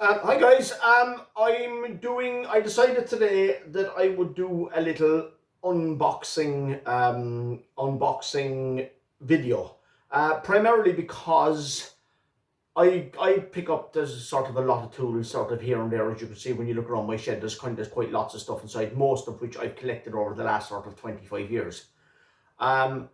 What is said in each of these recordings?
Hi guys, I decided today that I would do a little unboxing video. Primarily because I pick up, there's sort of a lot of tools sort of here and there. As you can see when you look around my shed, there's quite lots of stuff inside, most of which I've collected over the last sort of 25 years.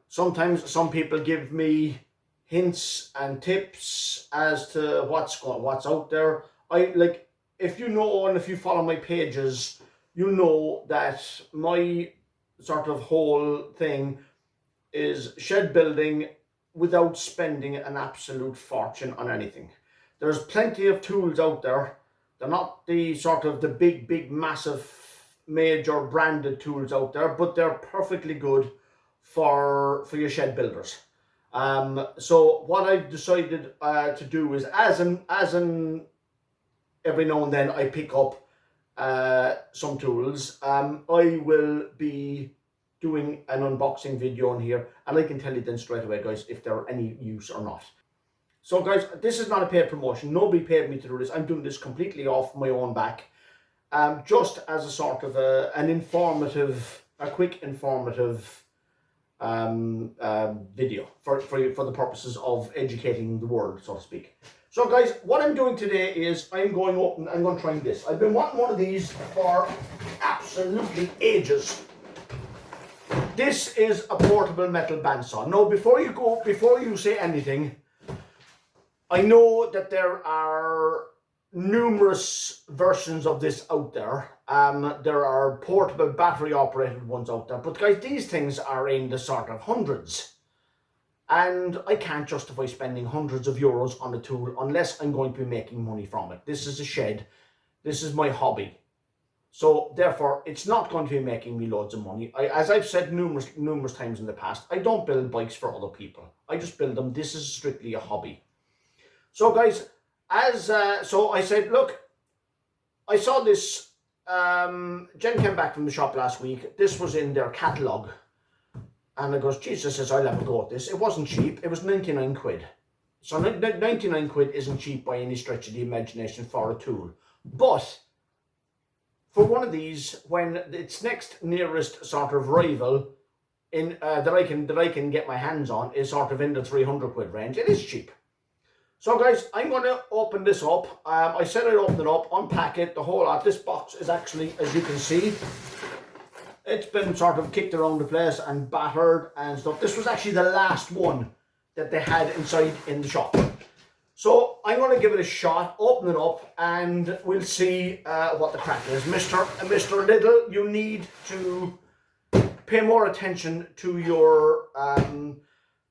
Sometimes some people give me hints and tips as to what's out there. If you know, and if you follow my pages, you know that my sort of whole thing is shed building without spending an absolute fortune on anything. There's plenty of tools out there. They're not the sort of the big massive major branded tools out there, but they're perfectly good for your shed builders. So what I've decided to do is, as an every now and then I pick up some tools. I will be doing an unboxing video on here, and I can tell you then straight away, guys, if they're any use or not. So guys, this is not a paid promotion. Nobody paid me to do this. I'm doing this completely off my own back, just as a sort of a quick informative video for the purposes of educating the world, so to speak. So guys, what I'm doing today is I'm going to try this. I've been wanting one of these for absolutely ages. This is a portable metal bandsaw. Now, before you say anything, I know that there are numerous versions of this out there. There are portable battery operated ones out there, but guys, these things are in the sort of hundreds. And I can't justify spending hundreds of euros on a tool unless I'm going to be making money from it. This is a shed. This is my hobby. So therefore, it's not going to be making me loads of money. As I've said numerous times in the past, I don't build bikes for other people. I just build them. This is strictly a hobby. So guys, so I said, look, I saw this. Jen came back from the shop last week. This was in their catalogue. And I goes, Jesus says, I'll have a go at this. It wasn't cheap. It was 99 quid. So 99 quid isn't cheap by any stretch of the imagination for a tool. But for one of these, when its next nearest sort of rival in that I can get my hands on is sort of in the 300 quid range, it is cheap. So guys, I'm going to open this up. I said I'd open it up, unpack it, the whole lot. This box is actually, as you can see, it's been sort of kicked around the place and battered and stuff. This was actually the last one that they had inside in the shop. So I'm going to give it a shot, open it up, and we'll see what the crack is. Mr. Lidl, you need to pay more attention to your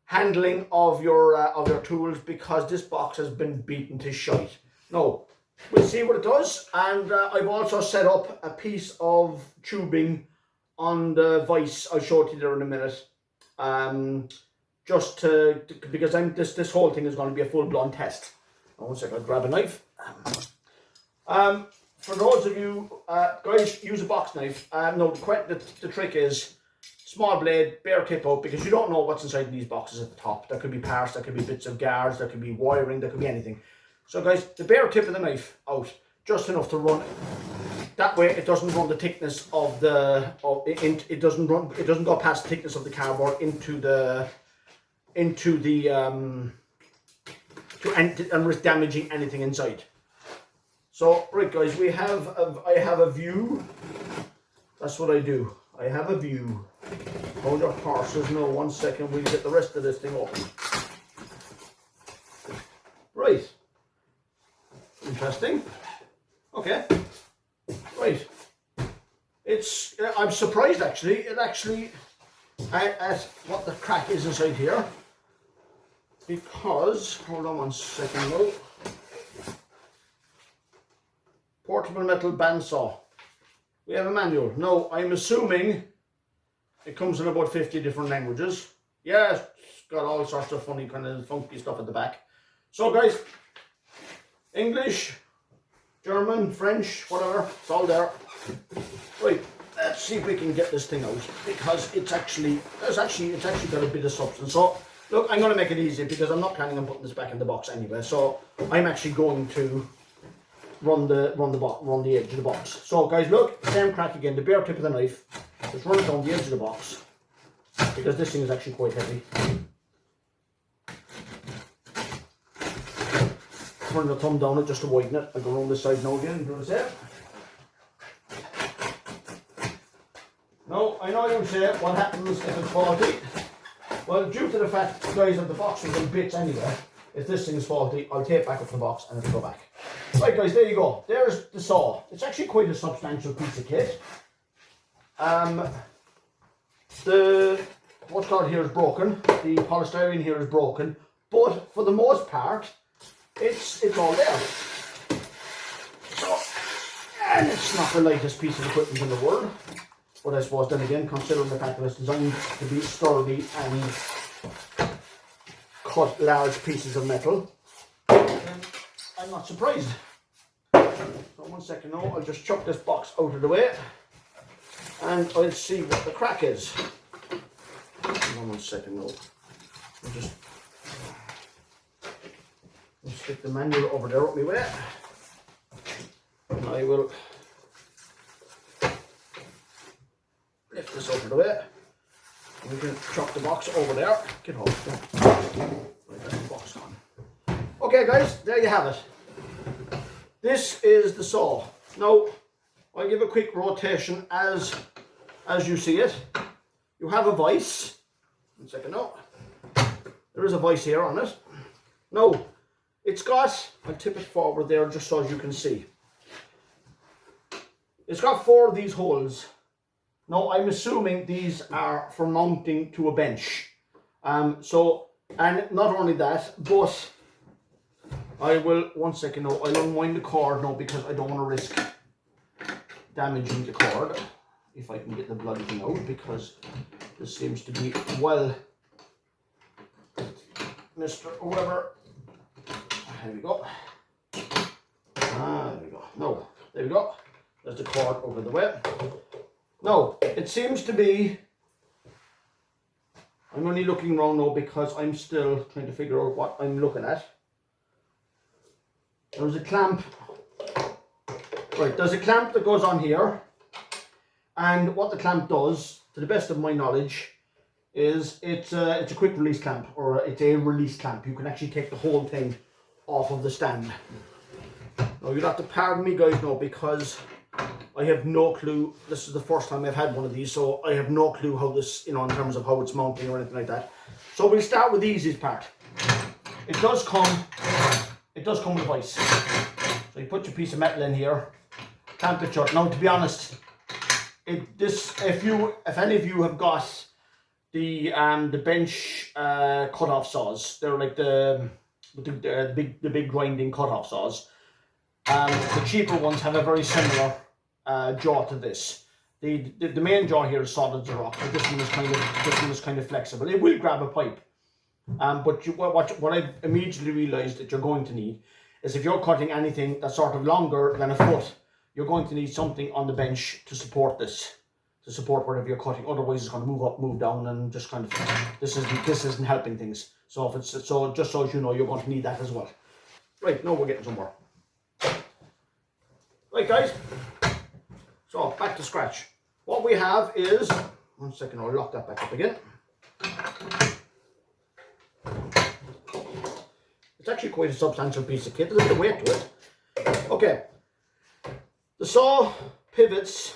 handling of your tools, because this box has been beaten to shite. Now, we'll see what it does, and I've also set up a piece of tubing on the vise. I'll show it to you there in a minute. Just because this whole thing is going to be a full-blown test. One second, I'll grab a knife. For those of you guys, use a box knife. No, the trick is small blade, bare tip out, because you don't know what's inside these boxes at the top. There could be parts, there could be bits of guards, there could be wiring, there could be anything. So guys, the bare tip of the knife out, just enough to run. That way, it doesn't run the thickness of the. It doesn't go past the thickness of the cardboard and risk damaging anything inside. So right, guys, I have a view. That's what I do. I have a view. Hold your horses. No, 1 second. We'll get the rest of this thing open. Right. Interesting. Okay. Right. I'm surprised actually. At what the crack is inside here. Because, hold on 1 second though. Portable metal bandsaw. We have a manual. No, I'm assuming it comes in about 50 different languages. Yeah, it's got all sorts of funny kind of funky stuff at the back. So guys, English, German, French, whatever, it's all there. Right, let's see if we can get this thing out, because it's actually got a bit of substance. So look, I'm going to make it easy because I'm not planning on putting this back in the box anyway. So I'm actually going to run the edge of the box. So guys, look, same crack again, the bare tip of the knife. Just run it down the edge of the box, because this thing is actually quite heavy. Turn the thumb down it just to widen it. I'll go around this side now again and do the same. Now, I know you say, what happens if it's faulty? Well, due to the fact, guys, that the box is in bits anyway, if this thing is faulty, I'll tape back up the box and it'll go back. Right guys, there you go. There's the saw. It's actually quite a substantial piece of kit. The what's called here is broken. The polystyrene here is broken, but for the most part, it's all there. So, and it's not the lightest piece of equipment in the world. But I suppose then again, considering the fact that it's designed to be sturdy and cut large pieces of metal, I'm not surprised. So 1 second now, I'll just chuck this box out of the way and I'll see what the crack is. 1 second now. I'll just stick the manual over there with me way. And I will lift this over the way. We can chuck the box over there. Get hold of it. Right, that's the box on. Okay guys, there you have it. This is the saw. Now, I'll give a quick rotation as you see it. You have a vise. 1 second now. There is a vise here on it. Now, it's got, I'll tip it forward there just so as you can see. It's got 4 of these holes. Now, I'm assuming these are for mounting to a bench. And not only that, but I will, 1 second now, I'll unwind the cord now because I don't want to risk damaging the cord. If I can get the bloody thing out, because this seems to be, well, Mr. Whoever. There we go. There we go. No, there we go. There's the cord over the way. No, it seems to be, I'm only looking around now because I'm still trying to figure out what I'm looking at. There's a clamp. Right, there's a clamp that goes on here. And what the clamp does, to the best of my knowledge, is it's a quick release clamp, or it's a release clamp. You can actually take the whole thing off of the stand. Now you'll have to pardon me guys now because I have no clue. This is the first time I've had one of these, so I have no clue how this, in terms of how it's mounting or anything like that. So we'll start with the easiest part. It does come with a vise. So you put your piece of metal in here, clamp it shut. Now to be honest, if any of you have got the bench cut-off saws, they're like the big grinding cut-off saws. The cheaper ones have a very similar jaw to this. The main jaw here is solid as a rock, but this one is kind of flexible. It will grab a pipe. But what I've immediately realised that you're going to need is, if you're cutting anything that's sort of longer than a foot, you're going to need something on the bench to support this, to support whatever you're cutting. Otherwise, it's going to move up, move down, and just kind of this isn't helping things. So just so as you know, you're going to need that as well. Right, now we're getting somewhere. Right, guys. So back to scratch. What we have is, 1 second, I'll lock that back up again. It's actually quite a substantial piece of kit. There's a bit of weight to it. Okay. The saw pivots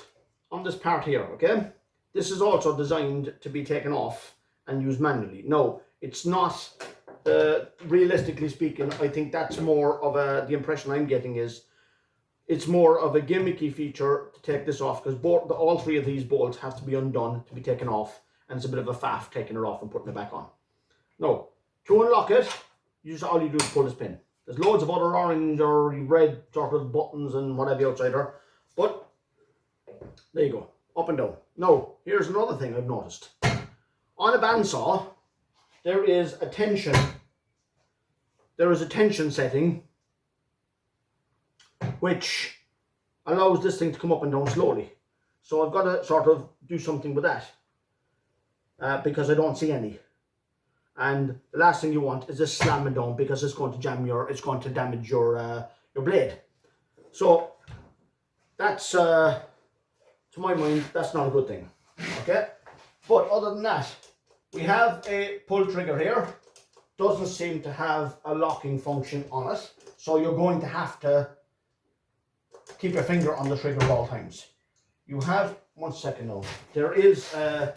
on this part here, okay? This is also designed to be taken off and used manually. No, it's not, realistically speaking, I think that's more of the impression I'm getting is, it's more of a gimmicky feature to take this off, because all 3 of these bolts have to be undone to be taken off, and it's a bit of a faff taking it off and putting it back on. No, to unlock it, all you do is pull this pin. There's loads of other orange or red sort of buttons and whatever outside there, but there you go, up and down. Now, here's another thing I've noticed. On a bandsaw, there is a tension setting which allows this thing to come up and down slowly. So I've got to sort of do something with that because I don't see any. And the last thing you want is this slamming down, because it's going to damage your blade. So that's, to my mind, that's not a good thing. Okay, but other than that, we have a pull trigger here. Doesn't seem to have a locking function on it, so you're going to have to keep your finger on the trigger at all times. You have, one second now, there is a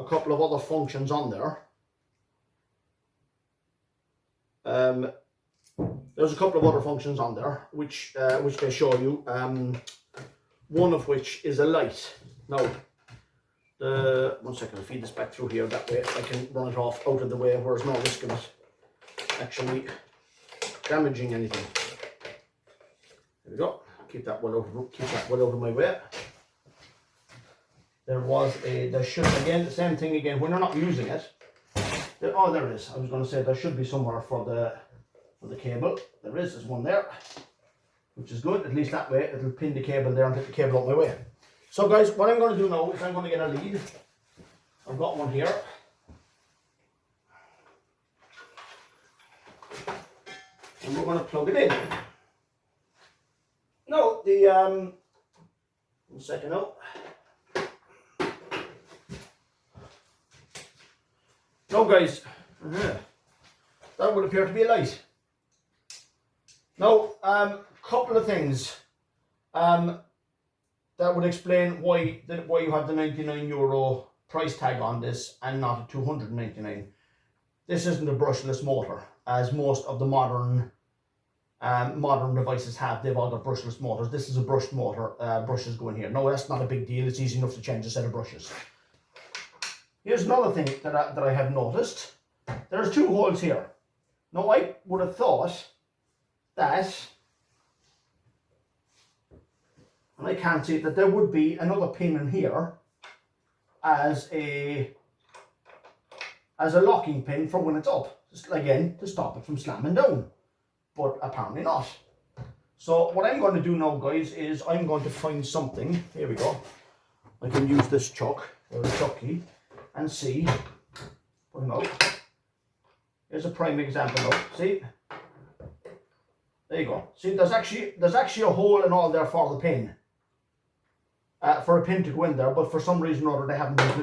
couple of other functions on there. There's a couple of other functions on there which they show you. One of which is a light. Now, one second, I'll feed this back through here. That way I can run it off out of the way where there's no risk of it actually damaging anything. There we go. Keep that well out of my way. There should, again, the same thing again, when you're not using it. Oh, there it is. I was going to say there should be somewhere for the cable. There's one there, which is good. At least that way it'll pin the cable there and get the cable out my way. So guys, what I'm going to do now is I'm going to get a lead. I've got one here. And we're going to plug it in. No, one second now. No guys, that would appear to be a light. Now, couple of things that would explain why you have the €99 price tag on this and not a 299. This isn't a brushless motor, as most of the modern devices have. They've all got brushless motors. This is a brushed motor. Brushes go in here. No, that's not a big deal. It's easy enough to change a set of brushes. Here's another thing that I have noticed. There's two holes here. Now I would have thought that, and I can't see it, that there would be another pin in here as a locking pin for when it's up. Just again, to stop it from slamming down. But apparently not. So what I'm going to do now, guys, is I'm going to find something. Here we go. I can use this chuck, or a chuck key, and see. Put them out. Here's a prime example now. See? There you go. See, there's actually a hole and all there for the pin. For a pin to go in there, but for some reason or other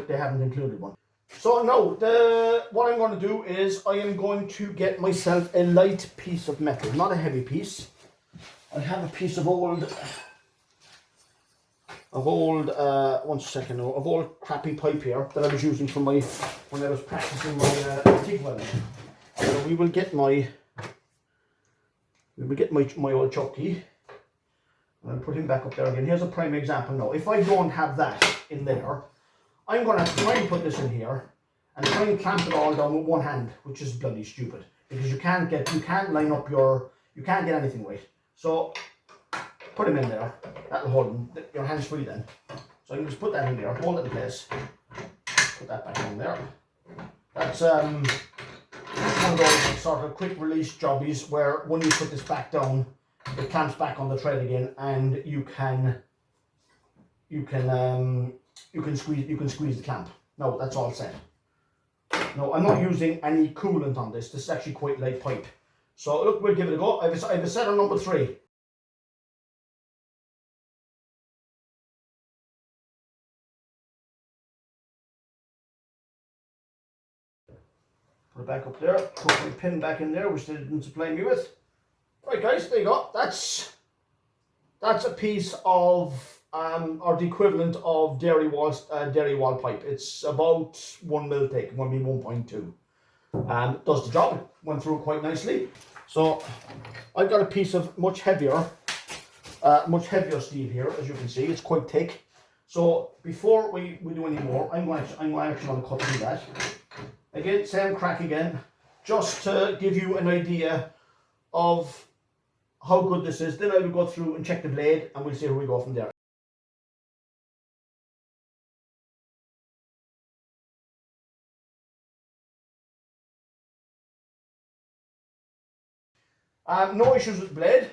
they haven't included one. So now, what I'm going to do is I am going to get myself a light piece of metal, not a heavy piece. I have a piece of old crappy pipe here that I was using for when I was practicing my TIG welding. So we will get my old chuck key. And I'll put him back up there again. Here's a prime example now. If I don't have that in there, I'm going to try and put this in here and try and clamp it all down with one hand, which is bloody stupid because you can't get anything right. So put him in there. That'll hold him. Your hand's free then. So you can just put that in there, hold it in place, put that back in there. That's one of those sort of quick release jobbies where when you put this back down, it clamps back on the thread again, and you can squeeze the clamp. No, that's all set. No, I'm not using any coolant on this. This is actually quite light pipe. So look, we'll give it a go. I have a set on number 3. Put it back up there. Put my pin back in there, which they didn't supply me with. Right guys, there you go. That's a piece of or the equivalent of dairy wall pipe. It's about 1 mil thick, maybe 1.2. Does the job. It went through quite nicely. So I've got a piece of much heavier steel here, as you can see. It's quite thick. So before we do any more, I'm actually going to cut through that. Again, same crack again, just to give you an idea of how good this is. Then I will go through and check the blade, and we'll see where we go from there. No issues with the blade.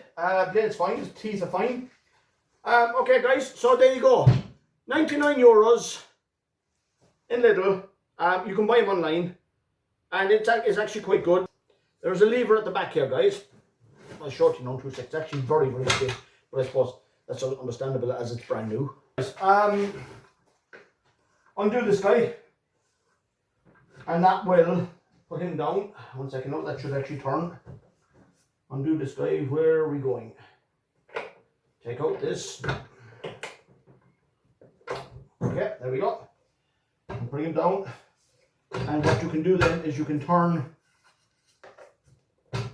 Blade's fine, the teeth are fine. Okay guys, so there you go. €99 in Lidl. You can buy them online, and it's actually quite good. There's a lever at the back here, guys. I'll show it to you now in 2 seconds. It's actually very, very big, but I suppose that's understandable as it's brand new. Undo this guy, and that will put him down. 1 second, no, that should actually turn. Undo this guy. Where are we going? Take out this. Okay, there we go. And bring him down. And what you can do then is you can turn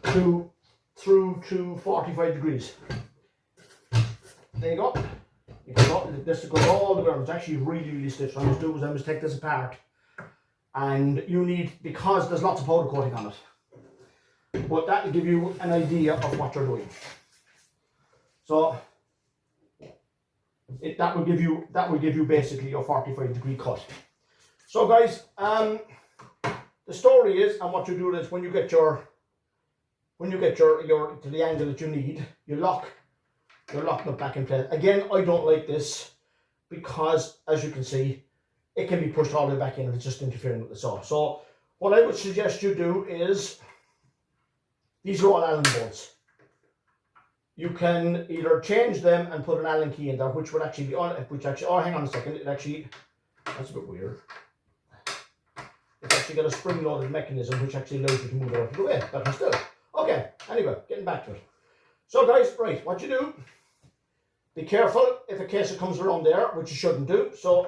through to 45 degrees. There you go. You can go, this goes all the way around. It's actually really stiff. So I must take this apart. And you need, because there's lots of powder coating on it, but that will give you an idea of what you're doing. So that will give you basically your 45 degree cut. So guys, the story is, and what you do is when you get your to the angle that you need, you're locking it back in place. Again, I don't like this because, as you can see, it can be pushed all the way back in and it's just interfering with the saw. So what I would suggest you do is, these are all Allen bolts. You can either change them and put an Allen key in there, which would actually be on, oh, hang on a second, that's a bit weird. It's actually got a spring-loaded mechanism which actually allows you to move it out of the way, but still. Okay, anyway, getting back to it. So guys, right, what you do, be careful if a case comes around there, which you shouldn't do. So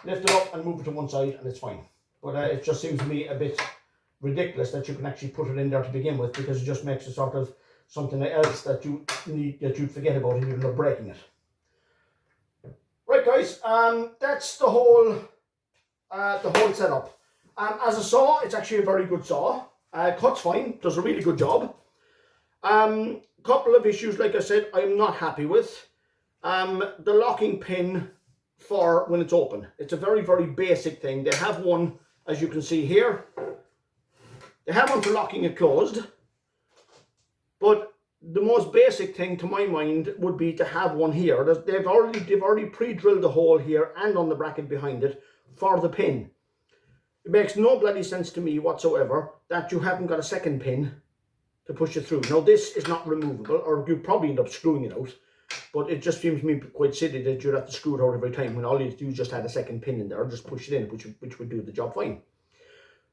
lift it up and move it to one side and it's fine. But it just seems to me a bit ridiculous that you can actually put it in there to begin with, because it just makes it sort of something else that you'd forget about and you end up breaking it. Right guys, that's the whole setup. As a saw, it's actually a very good saw. Cuts fine, does a really good job. Couple of issues, like I said, I'm not happy with. The locking pin for when it's open. It's a very basic thing. They have one, as you can see here. They have one for locking it closed. But the most basic thing to my mind would be to have one here. They've already pre-drilled the hole here and on the bracket behind it for the pin. It makes no bloody sense to me whatsoever that you haven't got a second pin to push it through. Now this is not removable, or you probably end up screwing it out, but it just seems to me quite silly that you'd have to screw it out every time when all you do is just add a second pin in there and just push it in, which would do the job fine.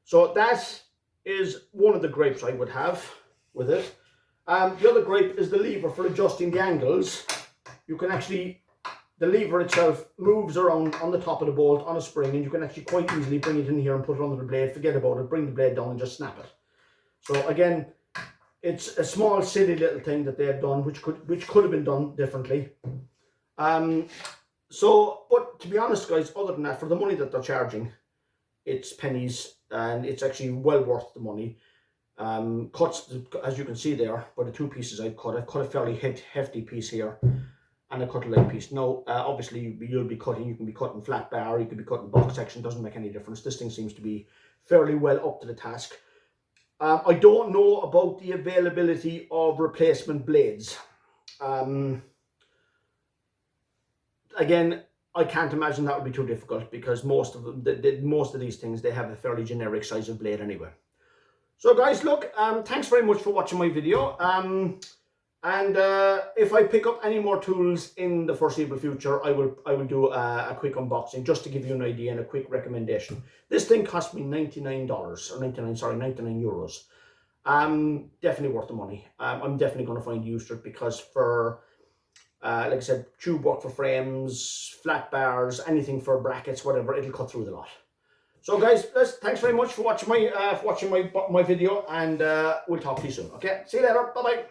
So that is one of the gripes I would have with it. The other gripe is the lever for adjusting the angles. You can actually, the lever itself moves around on the top of the bolt on a spring, and you can actually quite easily bring it in here and put it under the blade, forget about it, bring the blade down and just snap it. So again, it's a small silly little thing that they have done which could have been done differently. But to be honest guys, other than that, for the money that they're charging, it's pennies and it's actually well worth the money. Cuts, as you can see there, by the two pieces I've cut a fairly hefty piece here and I cut a light piece. Now obviously you can be cutting flat bar, you could be cutting box section, doesn't make any difference. This thing seems to be fairly well up to the task. I don't know about the availability of replacement blades. Again, I can't imagine that would be too difficult, because most of these things, they have a fairly generic size of blade anyway. So guys, look, thanks very much for watching my video. If I pick up any more tools in the foreseeable future, I will do a quick unboxing just to give you an idea and a quick recommendation. This thing cost me $99 or 99 euros. Definitely worth the money. I'm definitely going to find use for it, because for like I said, tube work for frames, flat bars, anything for brackets, whatever, it'll cut through the lot. So guys, thanks very much for watching my video, and we'll talk to you soon. Okay, see you later. Bye bye.